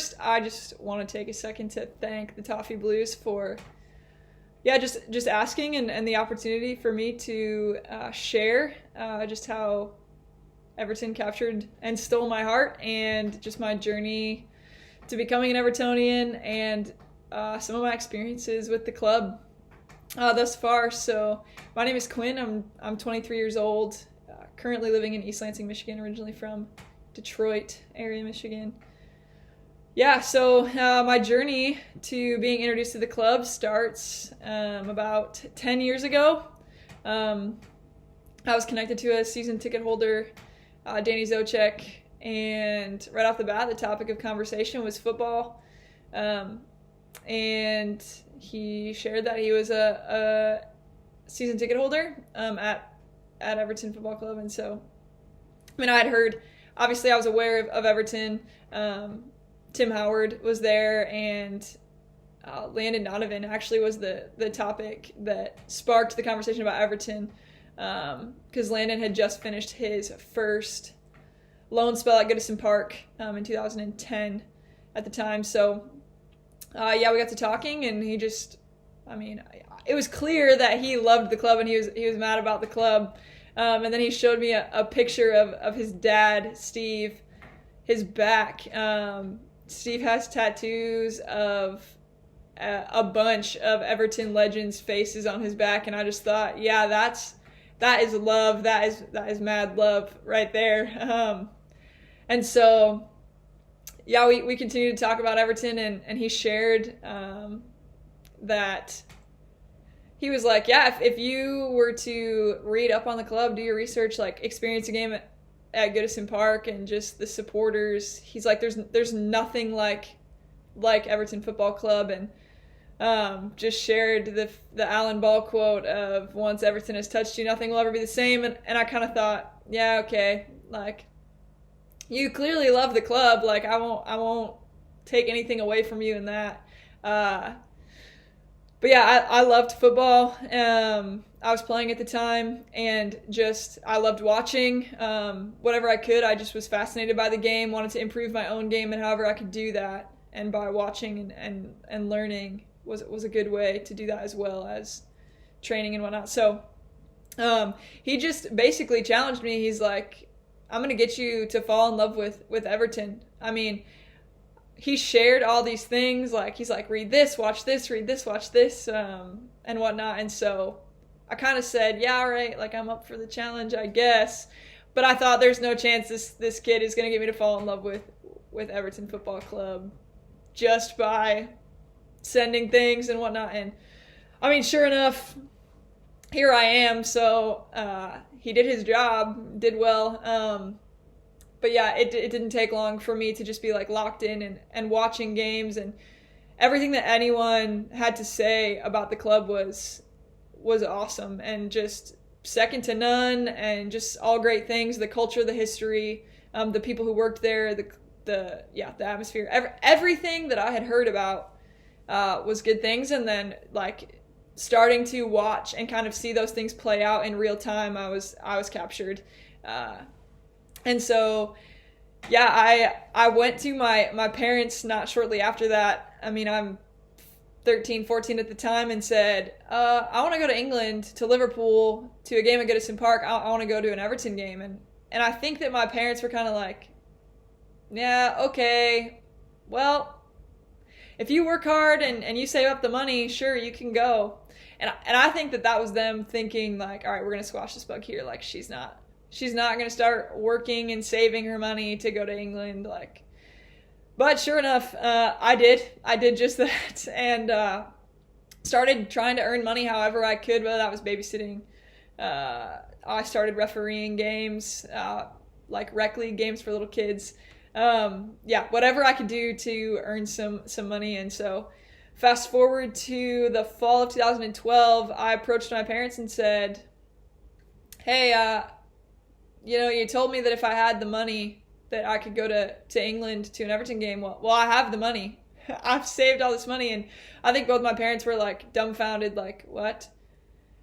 first, I just want to take a second to thank the Toffee Blues for, just asking and the opportunity for me to share just how Everton captured and stole my heart, and just my journey to becoming an Evertonian, and some of my experiences with the club thus far. So my name is Quinn. I'm 23 years old, currently living in East Lansing, Michigan, originally from Detroit area, Michigan. So my journey to being introduced to the club starts about 10 years ago. I was connected to a season ticket holder, Danny Zocek, and right off the bat, the topic of conversation was football. And he shared that he was a season ticket holder at Everton Football Club. And so, I had heard, obviously I was aware of Everton. Tim Howard was there, and Landon Donovan actually was the topic that sparked the conversation about Everton, because Landon had just finished his first loan spell at Goodison Park in 2010 at the time. So we got to talking, and he just, it was clear that he loved the club, and he was mad about the club. And then he showed me a picture of his dad, Steve, his back. Steve has tattoos of a bunch of Everton legends' faces on his back, and I just thought, that is love. That is mad love right there. And so, we continued to talk about Everton, and he shared that he was like, if you were to read up on the club, do your research, like experience a game at Goodison Park and just the supporters, he's like, there's nothing like Everton Football Club, and just shared the Alan Ball quote of, once Everton has touched you, nothing will ever be the same. And I kind of thought, okay, like, you clearly love the club, like I won't take anything away from you in that. But I loved football. I was playing at the time, and just I loved watching whatever I could. I just was fascinated by the game, wanted to improve my own game, and however I could do that, and by watching and learning was a good way to do that, as well as training and whatnot. So he just basically challenged me. He's like, I'm going to get you to fall in love with Everton. He shared all these things, like he's like, read this, watch this, read this, watch this, and whatnot. And so I kind of said, all right, like I'm up for the challenge, I guess. But I thought, there's no chance this kid is going to get me to fall in love with Everton Football Club just by sending things and whatnot. And sure enough, here I am. So he did his job, did well. But it didn't take long for me to just be like locked in and watching games, and everything that anyone had to say about the club was awesome, and just second to none, and just all great things. The culture, the history, the people who worked there, the atmosphere, everything that I had heard about was good things. And then like starting to watch and kind of see those things play out in real time, I was captured. And so, I went to my parents not shortly after that. I'm 13, 14 at the time, and said, I want to go to England, to Liverpool, to a game at Goodison Park. I want to go to an Everton game. And I think that my parents were kind of like, okay, well, if you work hard and you save up the money, sure, you can go. And I think that was them thinking like, all right, we're going to squash this bug here. Like, she's not going to start working and saving her money to go to England. Like, but sure enough, I did just that, and started trying to earn money however I could, whether that was babysitting. I started refereeing games, like rec league games for little kids. Whatever I could do to earn some money. And so fast forward to the fall of 2012, I approached my parents and said, hey, you told me that if I had the money that I could go to England to an Everton game. Well, I have the money. I've saved all this money. And I think both my parents were like dumbfounded, like, what?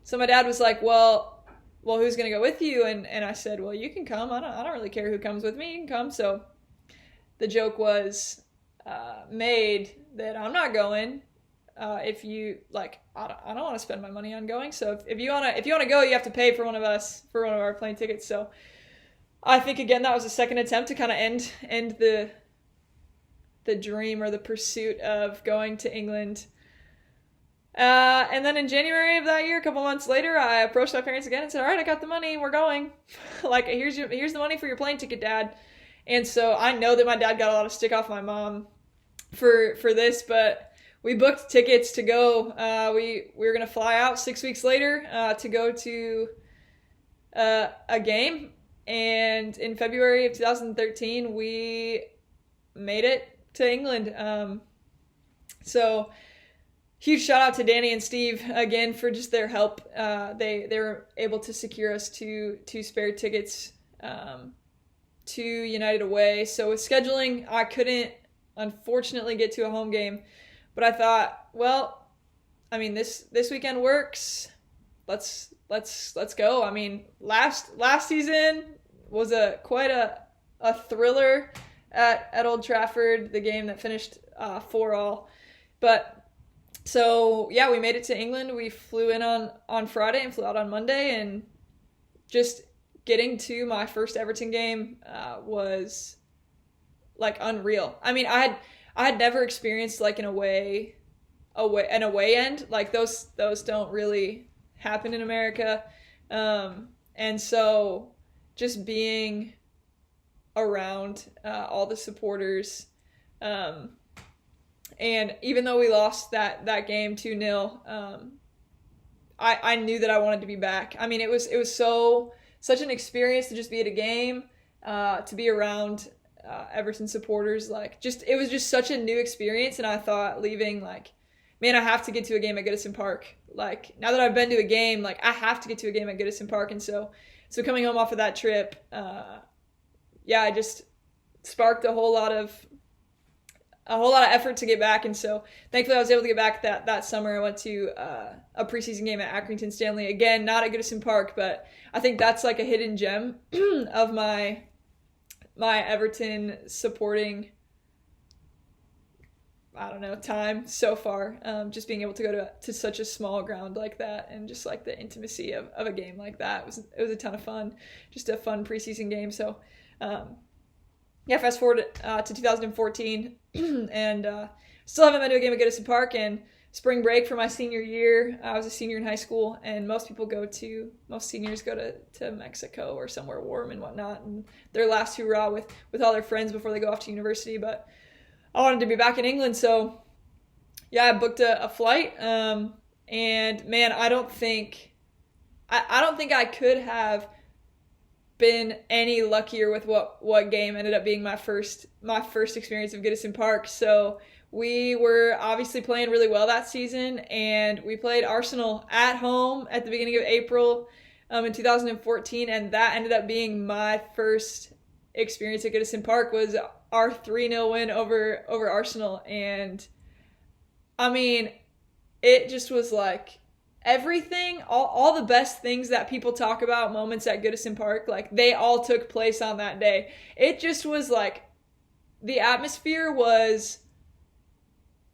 So my dad was like, well, who's going to go with you? And I said, well, you can come. I don't really care who comes with me. You can come. So the joke was, made that I'm not going. If you like, I don't want to spend my money on going. So if you wanna go, you have to pay for one of our plane tickets. So I think again that was a second attempt to kind of end the dream or the pursuit of going to England. And then in January of that year, a couple months later, I approached my parents again and said, "All right, I got the money. We're going. Like, here's the money for your plane ticket, Dad." And so I know that my dad got a lot of stick off my mom for this, but we booked tickets to go. We were gonna fly out 6 weeks later to go to a game, and in February of 2013, we made it to England. So huge shout out to Danny and Steve again for just their help. They were able to secure us two spare tickets to United away. So with scheduling, I couldn't unfortunately get to a home game, but I thought, well, I mean this weekend works. Let's go. I mean last season was quite a thriller at Old Trafford, the game that finished 4-4. But so yeah, we made it to England. We flew in on Friday and flew out on Monday, and just getting to my first Everton game was like unreal. I mean, I had never experienced like an away end. Like those don't really happen in America. And so just being around all the supporters, and even though we lost that game 2-0, I knew that I wanted to be back. I mean, it was such an experience to just be at a game, to be around Everton supporters. Like, it was just such a new experience, and I thought leaving, like, man, I have to get to a game at Goodison Park. Like, now that I've been to a game, like, I have to get to a game at Goodison Park. And so coming home off of that trip, I just sparked a whole lot of effort to get back. And so thankfully I was able to get back that summer. I went to a preseason game at Accrington Stanley. Again, not at Goodison Park, but I think that's like a hidden gem of my Everton supporting, I don't know, time so far. Just being able to go to such a small ground like that, and just like the intimacy of a game like that, it was a ton of fun. Just a fun preseason game. So fast forward to 2014, and still haven't been to a game at Goodison Park. And spring break for my senior year, I was a senior in high school, and most seniors go to Mexico or somewhere warm and whatnot, and their last hurrah with all their friends before they go off to university. But I wanted to be back in England, so yeah, I booked a flight, and man, I don't think I could have been any luckier with what game ended up being my first experience of Goodison Park. So we were obviously playing really well that season, and we played Arsenal at home at the beginning of April in 2014, and that ended up being my first experience at Goodison Park. Was our 3-0 win over Arsenal. And I mean, it just was like everything, all the best things that people talk about, moments at Goodison Park, like they all took place on that day. It just was like, the atmosphere was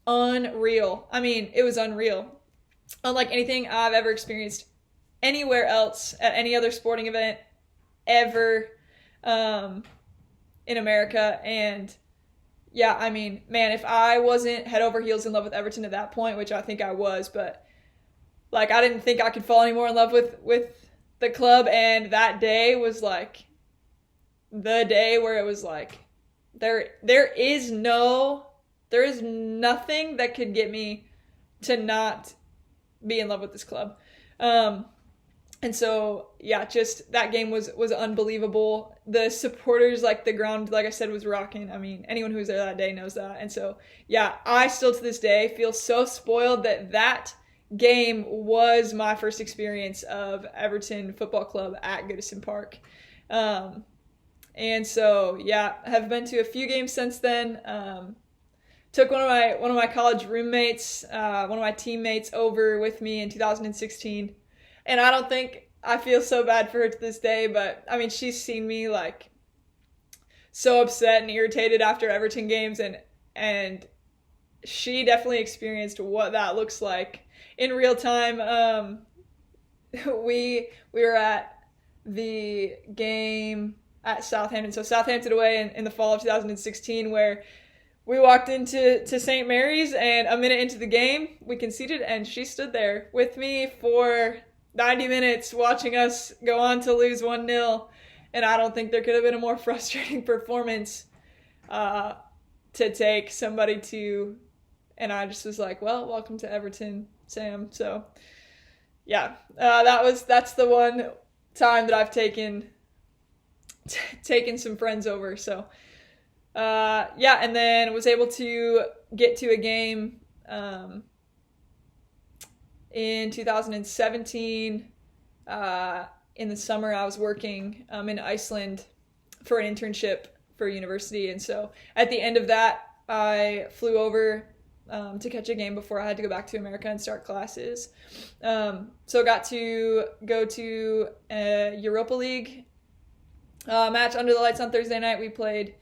unreal. I mean, it was unreal. Unlike anything I've ever experienced anywhere else at any other sporting event ever in America. And yeah, I mean, man, if I wasn't head over heels in love with Everton at that point, which I think I was, but like, I didn't think I could fall any more in love with the club. And that day was like the day where it was like, there is nothing that could get me to not be in love with this club. And so, yeah, just that game was unbelievable. The supporters, like the ground, like I said, was rocking. I mean, anyone who was there that day knows that. And so, yeah, I still to this day feel so spoiled that game was my first experience of Everton Football Club at Goodison Park. And so, yeah, have been to a few games since then. Took one of my college roommates, one of my teammates over with me in 2016. And I don't think I feel so bad for her to this day, but I mean, she's seen me like so upset and irritated after Everton games, and and she definitely experienced what that looks like in real time. We were at the game at Southampton. So Southampton away in the fall of 2016, where we walked into St. Mary's, and a minute into the game, we conceded, and she stood there with me for 90 minutes watching us go on to lose 1-0. And I don't think there could have been a more frustrating performance to take somebody to. And I just was like, well, welcome to Everton, Sam. So, yeah, that's the one time that I've taken some friends over. So, yeah, and then was able to get to a game in 2017. In the summer, I was working in Iceland for an internship for university, and so at the end of that, I flew over to catch a game before I had to go back to America and start classes. So got to go to a Europa League match under the lights on Thursday night. We played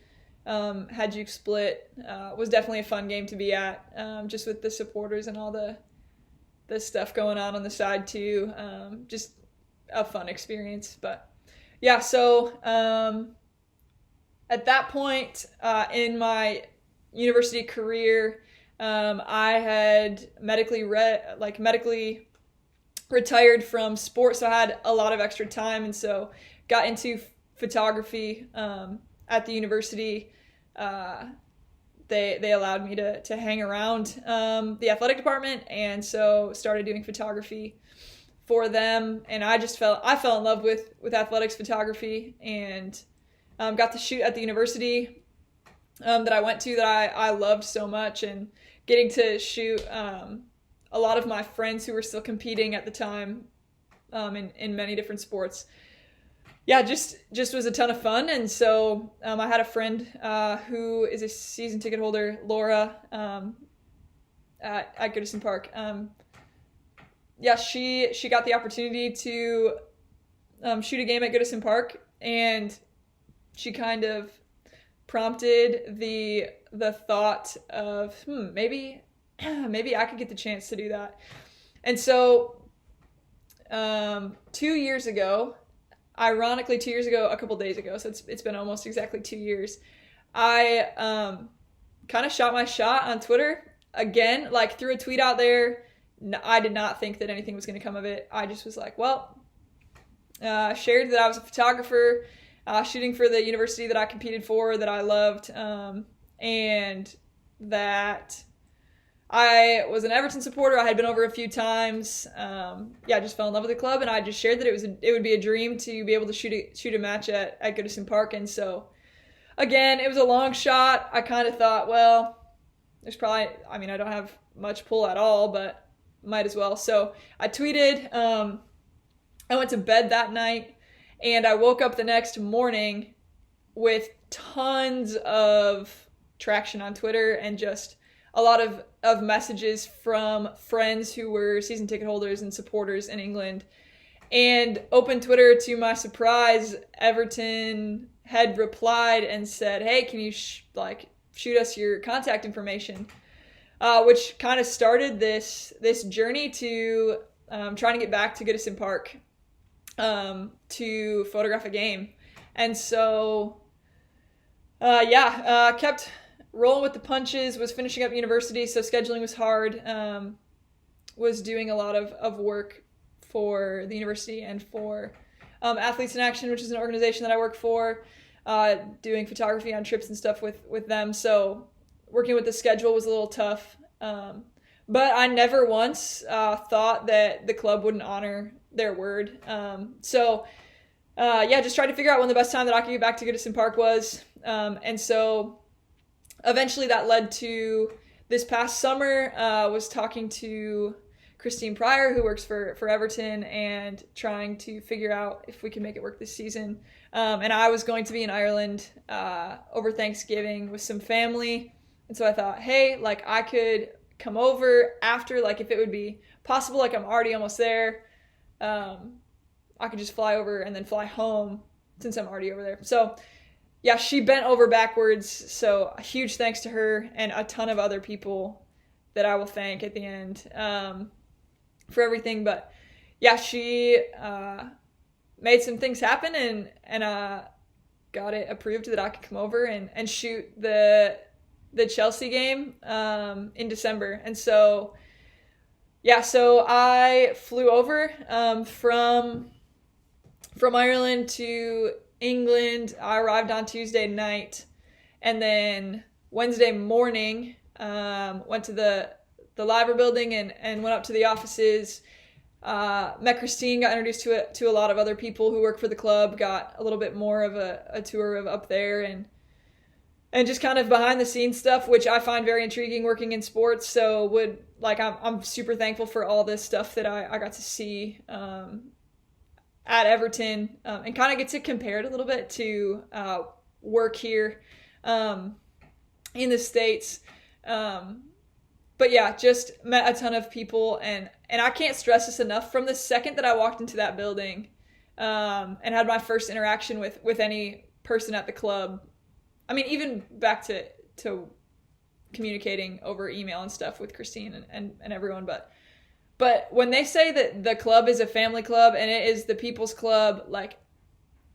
Hajduk Split. Was definitely a fun game to be at, just with the supporters and all the stuff going on the side too. Just a fun experience. But yeah, so at that point in my university career, I had medically retired from sports, so I had a lot of extra time, and so got into photography at the university. They allowed me to hang around the athletic department, and so started doing photography for them. And I fell in love with athletics photography, and got to shoot at the university that I went to that I loved so much, and getting to shoot a lot of my friends who were still competing at the time in many different sports. Yeah, just was a ton of fun. And so I had a friend who is a season ticket holder, Laura, at Goodison Park. Yeah, she got the opportunity to shoot a game at Goodison Park, and she kind of prompted the thought of maybe I could get the chance to do that. And so 2 years ago, ironically 2 years ago, a couple days ago, so it's been almost exactly 2 years, I kind of shot my shot on Twitter again, like threw a tweet out there. I did not think that anything was going to come of it. I just was like, well, shared that I was a photographer shooting for the university that I competed for, that I loved, and that I was an Everton supporter. I had been over a few times. I just fell in love with the club, and I just shared that it would be a dream to be able to shoot a match at Goodison Park. And so, again, it was a long shot. I kind of thought, well, there's probably, I don't have much pull at all, but might as well. So I tweeted. I went to bed that night, and I woke up the next morning with tons of traction on Twitter, and just a lot of messages from friends who were season ticket holders and supporters in England. And opened Twitter, to my surprise, Everton had replied and said, hey, can you shoot us your contact information? Which kind of started this journey to trying to get back to Goodison Park to photograph a game. And so, kept rolling with the punches, was finishing up university, so scheduling was hard, was doing a lot of work for the university and for Athletes in Action, which is an organization that I work for, doing photography on trips and stuff with them. So working with the schedule was a little tough, but I never once thought that the club wouldn't honor their word. Just tried to figure out when the best time that I could get back to Goodison Park was. And so eventually that led to this past summer, was talking to Christine Pryor, who works for Everton, and trying to figure out if we can make it work this season. And I was going to be in Ireland over Thanksgiving with some family. And so I thought, hey, I could come over after, if it would be possible, I'm already almost there. I could just fly over and then fly home since I'm already over there. So yeah, she bent over backwards. So a huge thanks to her and a ton of other people that I will thank at the end for everything. But yeah, she made some things happen and got it approved that I could come over and shoot the Chelsea game in December. And so yeah, so I flew over from Ireland to England. I arrived on Tuesday night, and then Wednesday morning went to the Liver building and went up to the offices. Met Christine, got introduced to a lot of other people who work for the club, got a little bit more of a tour of up there and just kind of behind the scenes stuff, which I find very intriguing working in sports. So I'm super thankful for all this stuff that I got to see at Everton and kind of get to compare it a little bit to work here in the States. But yeah, just met a ton of people and I can't stress this enough. From the second that I walked into that building and had my first interaction with any person at the club, I mean, even back to communicating over email and stuff with Christine and everyone, but when they say that the club is a family club and it is the people's club, like,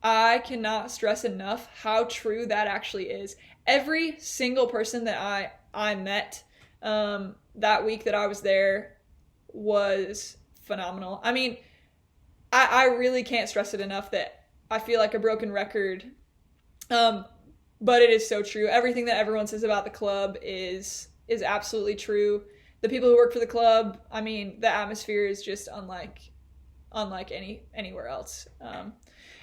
I cannot stress enough how true that actually is. Every single person that I met that week that I was there was phenomenal. I mean, I really can't stress it enough that I feel like a broken record. But it is so true. Everything that everyone says about the club is absolutely true. The people who work for the club, I mean, the atmosphere is just unlike anywhere else.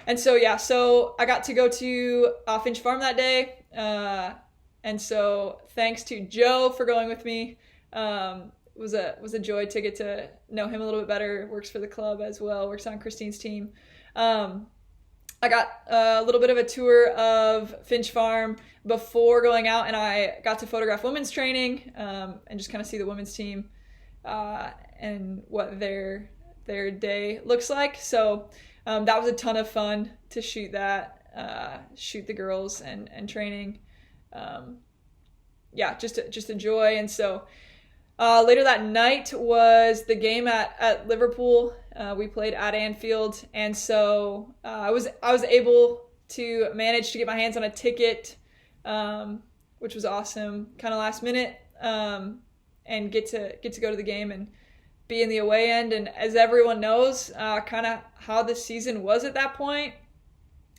And so yeah, so I got to go to Finch Farm that day, and so thanks to Joe for going with me. It was a joy to get to know him a little bit better. Works for the club as well. Works on Christine's team. I got a little bit of a tour of Finch Farm before going out, and I got to photograph women's training and just kind of see the women's team and what their day looks like. So that was a ton of fun to shoot that, shoot the girls and training. Yeah, just a joy. And so later that night was the game at Liverpool. We played at Anfield, and so I was able to manage to get my hands on a ticket, which was awesome, kind of last minute, and get to go to the game and be in the away end. And as everyone knows, kind of how the season was at that point,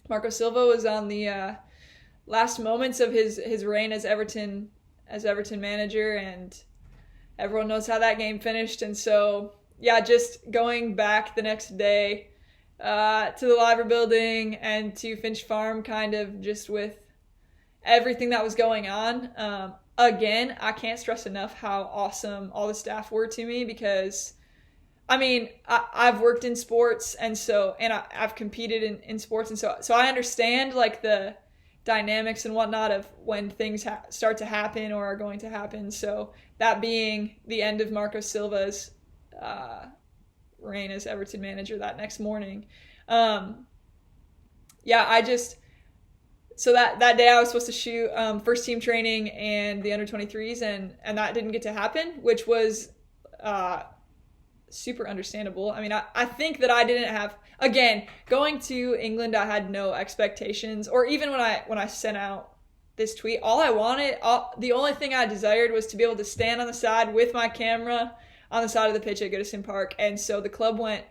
Marco Silva was on the last moments of his reign as Everton manager, and everyone knows how that game finished. And so yeah, just going back the next day to the Liver building and to Finch Farm, kind of just with everything that was going on. Again, I can't stress enough how awesome all the staff were to me, because I mean, I've worked in sports, and I've competed in sports, and so I understand like the dynamics and whatnot of when things start to happen or are going to happen. So that being the end of Marco Silva's reign as Everton manager that next morning. So that day I was supposed to shoot first team training and the under 23s, and that didn't get to happen, which was super understandable. I mean, I think that I didn't have, again, going to England, I had no expectations, or even when I sent out this tweet, the only thing I desired was to be able to stand on the side with my camera on the side of the pitch at Goodison Park. And so the club went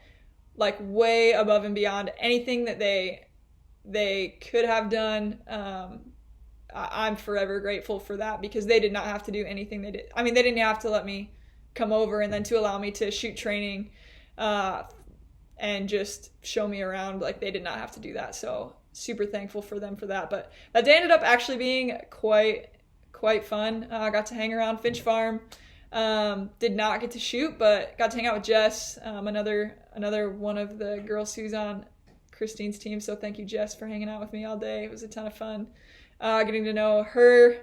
like way above and beyond anything that they could have done. I'm forever grateful for that, because they did not have to do anything they did. I mean, they didn't have to let me come over and then to allow me to shoot training and just show me around. Like, they did not have to do that. So super thankful for them for that. But that day ended up actually being quite fun. I got to hang around Finch Farm. Did not get to shoot, but got to hang out with Jess, another one of the girls who's on Christine's team. So thank you, Jess, for hanging out with me all day. It was a ton of fun getting to know her.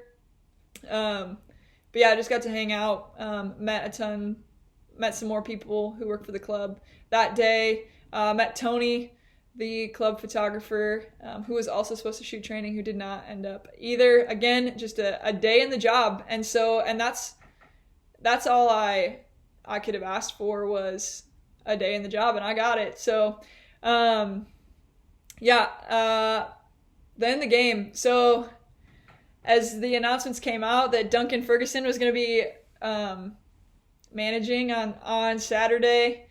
But yeah, I just got to hang out, met some more people who work for the club that day. Met Tony, the club photographer, who was also supposed to shoot training, who did not end up either. Again, just a day in the job. And that's all I could have asked for, was a day in the job, and I got it. So, then the game. So as the announcements came out that Duncan Ferguson was going to be managing on Saturday,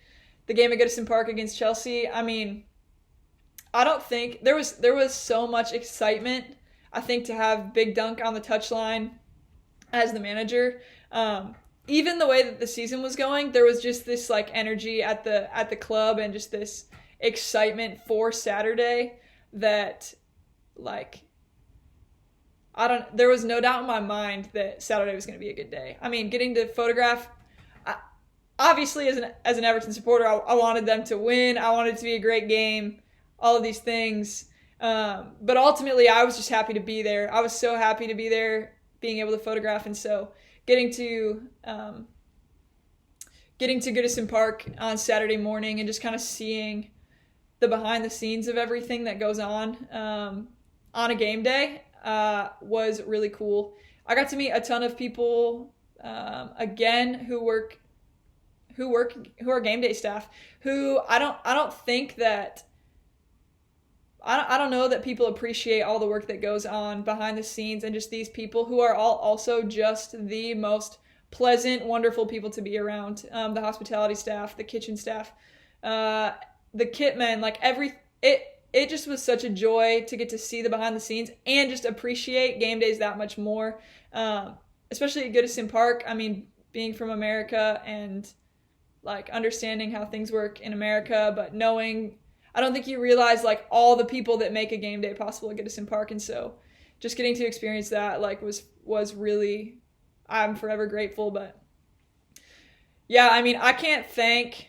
the game at Goodison Park against Chelsea, I mean, I don't think there was so much excitement, I think, to have Big Dunk on the touchline as the manager. Even the way that the season was going, there was just this like energy at the club and just this excitement for Saturday that, like, there was no doubt in my mind that Saturday was going to be a good day. I mean, getting to photograph, obviously as an Everton supporter, I wanted them to win. I wanted it to be a great game, all of these things. But ultimately, I was just happy to be there. I was so happy to be there, being able to photograph. And so getting to Goodison Park on Saturday morning and just kind of seeing the behind the scenes of everything that goes on a game day was really cool. I got to meet a ton of people again who are game day staff, who I don't know that people appreciate all the work that goes on behind the scenes, and just these people who are all also just the most pleasant, wonderful people to be around. The hospitality staff, the kitchen staff, the kit men, like it just was such a joy to get to see the behind the scenes and just appreciate game days that much more. Especially at Goodison Park. I mean, being from America and like understanding how things work in America, but knowing, I don't think you realize like all the people that make a game day possible at Goodison Park. And so just getting to experience that like was really, I'm forever grateful. But yeah, I mean, I can't thank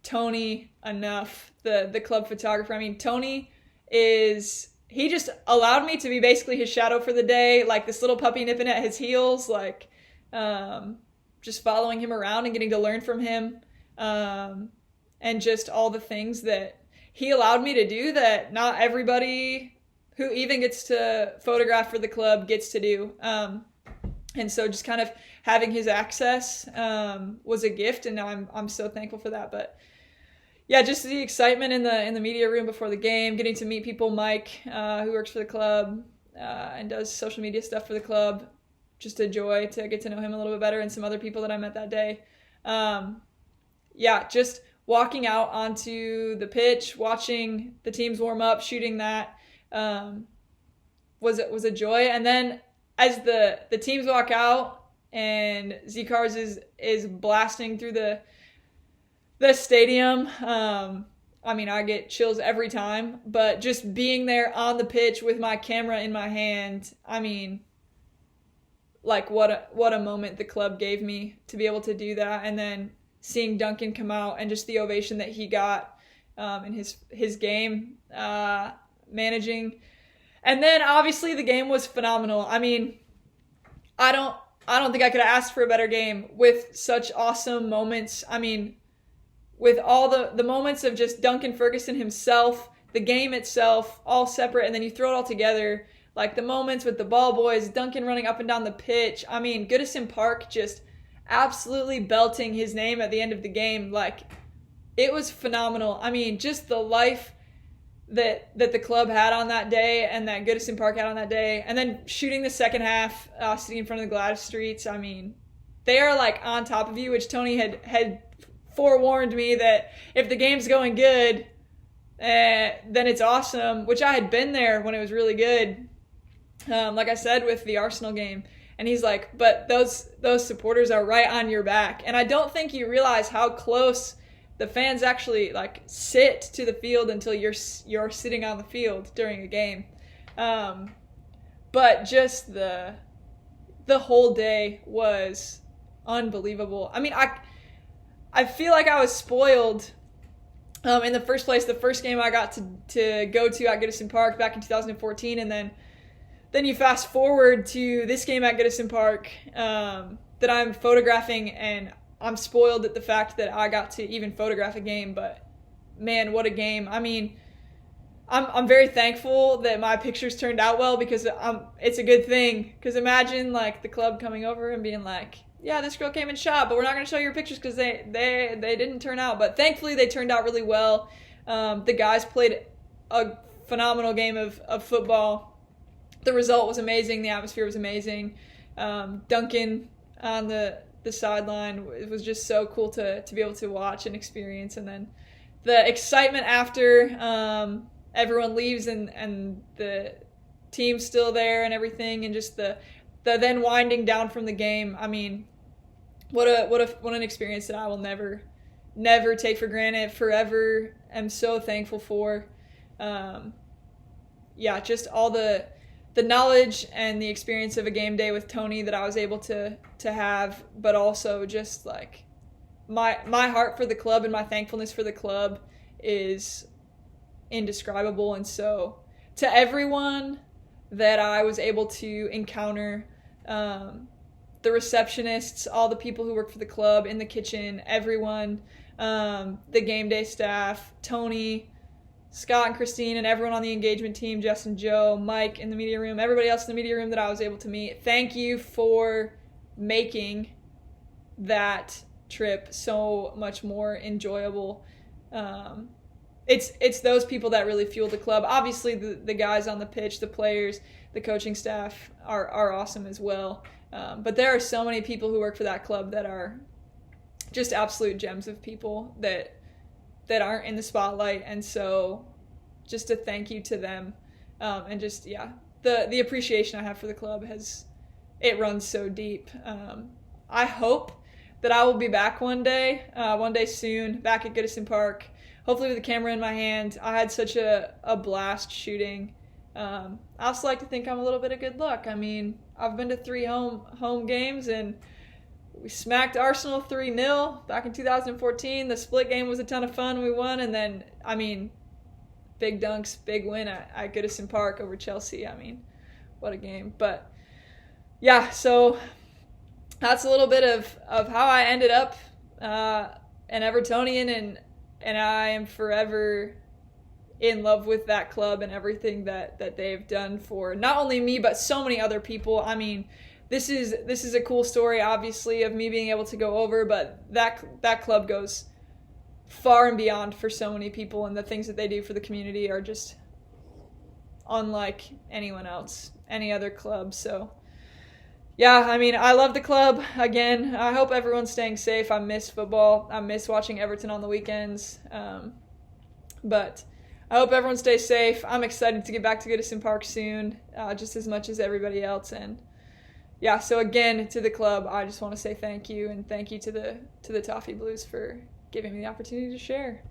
Tony enough, the club photographer. I mean, Tony he just allowed me to be basically his shadow for the day, like this little puppy nipping at his heels, like just following him around and getting to learn from him, and just all the things that he allowed me to do that not everybody who even gets to photograph for the club gets to do. And so just kind of having his access was a gift, and now I'm so thankful for that. But yeah, just the excitement in the media room before the game, getting to meet people. Mike, who works for the club and does social media stuff for the club, just a joy to get to know him a little bit better, and some other people that I met that day. Yeah, just walking out onto the pitch, watching the teams warm up, shooting that was a joy. And then as the teams walk out and Z-Cars is blasting through the stadium, I mean, I get chills every time, but just being there on the pitch with my camera in my hand, I mean, like what a moment the club gave me to be able to do that. And then seeing Duncan come out and just the ovation that he got in his game, managing. And then obviously the game was phenomenal. I mean, I don't think I could have asked for a better game with such awesome moments. I mean, with all the moments of just Duncan Ferguson himself, the game itself, all separate, and then you throw it all together, like the moments with the ball boys, Duncan running up and down the pitch. I mean, Goodison Park just absolutely belting his name at the end of the game. Like, it was phenomenal. I mean, just the life that the club had on that day and that Goodison Park had on that day. And then shooting the second half, sitting in front of the Gladys Streets. I mean, they are like on top of you, which Tony had forewarned me that if the game's going good, then it's awesome, which I had been there when it was really good. Like I said, with the Arsenal game. And he's like, but those supporters are right on your back. And I don't think you realize how close the fans actually like sit to the field until you're sitting on the field during a game. But just the whole day was unbelievable. I mean, I feel like I was spoiled in the first place. The first game I got to go to at Goodison Park back in 2014, and then you fast forward to this game at Goodison Park that I'm photographing, and I'm spoiled at the fact that I got to even photograph a game. But man, what a game. I mean, I'm very thankful that my pictures turned out well, because it's a good thing. Because imagine like the club coming over and being like, yeah, this girl came and shot, but we're not going to show your pictures because they didn't turn out. But thankfully they turned out really well. The guys played a phenomenal game of football. The result was amazing. The atmosphere was amazing. Duncan on the sideline, it was just so cool to be able to watch and experience. And then the excitement after everyone leaves and the team's still there and everything, and just the then winding down from the game. I mean, what an experience that I will never take for granted. Forever, I'm so thankful for. Just all the knowledge and the experience of a game day with Tony that I was able to have, but also just like my heart for the club and my thankfulness for the club is indescribable. And so to everyone that I was able to encounter, the receptionists, all the people who work for the club, in the kitchen, everyone, the game day staff, Tony, Scott and Christine, and everyone on the engagement team, Justin, Joe, Mike in the media room, everybody else in the media room that I was able to meet. Thank you for making that trip so much more enjoyable. It's those people that really fuel the club. Obviously, the guys on the pitch, the players, the coaching staff are awesome as well. But there are so many people who work for that club that are just absolute gems of people that aren't in the spotlight. And so just a thank you to them. And just, the appreciation I have for the club it runs so deep. I hope that I will be back one day soon, back at Goodison Park, hopefully with a camera in my hand. I had such a blast shooting. I also like to think I'm a little bit of good luck. I mean, I've been to 3 home games, and we smacked Arsenal 3-0 back in 2014. The split game was a ton of fun. We won. And then, I mean, big dunks, big win at Goodison Park over Chelsea. I mean, what a game. But, yeah, so that's a little bit of how I ended up an Evertonian, and I am forever in love with that club and everything that they've done for not only me, but so many other people. I mean, this is a cool story, obviously, of me being able to go over, but that club goes far and beyond for so many people, and the things that they do for the community are just unlike anyone else, any other club. So, yeah, I mean, I love the club. Again, I hope everyone's staying safe. I miss football. I miss watching Everton on the weekends. But I hope everyone stays safe. I'm excited to get back to Goodison Park soon, just as much as everybody else. And yeah, so again, to the club, I just want to say thank you, and thank you to the Toffee Blues for giving me the opportunity to share.